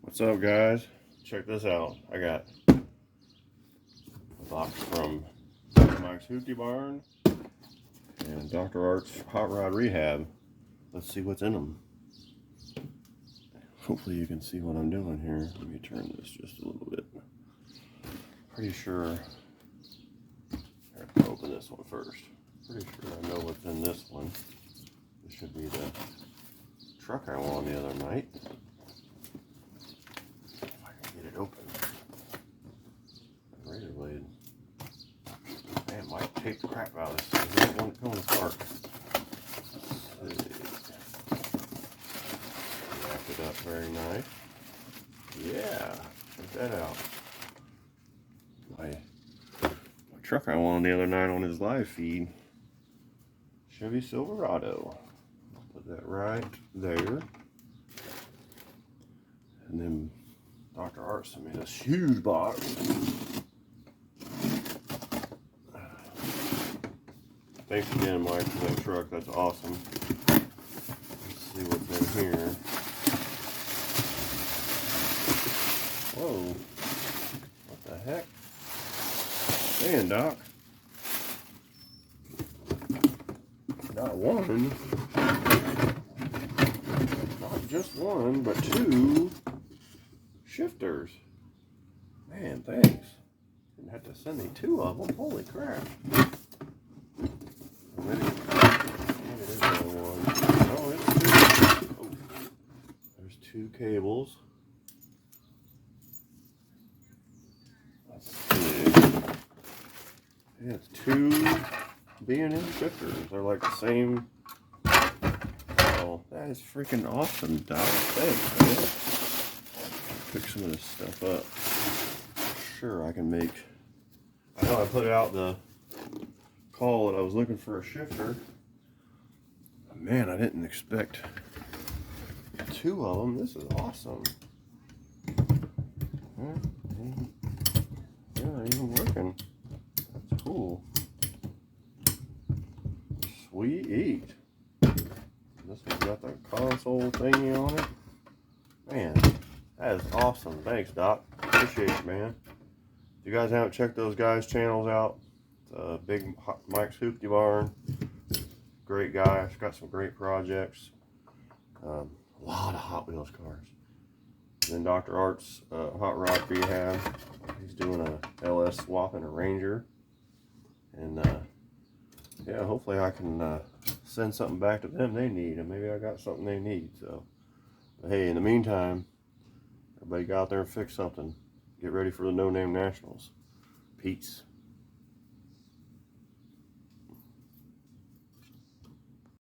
What's up, guys? Check this out. I got a box from Mike's Hoopty Barn and Dr. Art's Hot Rod Rehab. Let's see what's in them. Hopefully you can see what I'm doing here. Let me turn this just a little bit. Pretty sure. Here, I'll open this one first. Pretty sure I know what's in this one. This should be the truck I won the other night. If I can get it open. Razor blade. Man, might take the crap out of this. I don't want it coming apart. Let's see. Wrapped it up very nice. Yeah, check that out. My truck I won the other night on his live feed. Chevy Silverado. Put that right there. And then Dr. Art sent me this huge box. Thanks again, Mike, for that truck. That's awesome. Let's see what's in here. Whoa. What the heck? Man, Doc. Not one. Not just one, but two shifters. Man, thanks. Didn't have to send me two of them. Holy crap. Maybe there's only one. Oh, it's two. Oh, there's two cables. Let's see. Yeah, it's two B&M shifters. They're like the same. Oh, that is freaking awesome, Doc. Thanks, man. Pick some of this stuff up. Sure, I can make. I know I put out the call that I was looking for a shifter. Man, I didn't expect two of them. This is awesome. Yeah, even working. That's cool. Sweet. This one's got the console thingy on it. Man, that is awesome. Thanks, Doc. Appreciate it, man. If you guys haven't checked those guys' channels out, Big Mike's Hoopty Barn. Great guy. He's got some great projects. A lot of Hot Wheels cars. And then Dr. Art's Hot Rod Rehab. He's doing a LS swap and a Ranger. And yeah, hopefully I can send something back to them they need. And maybe I got something they need. So, but hey, in the meantime, everybody go out there and fix something. Get ready for the No Name Nationals. Peace.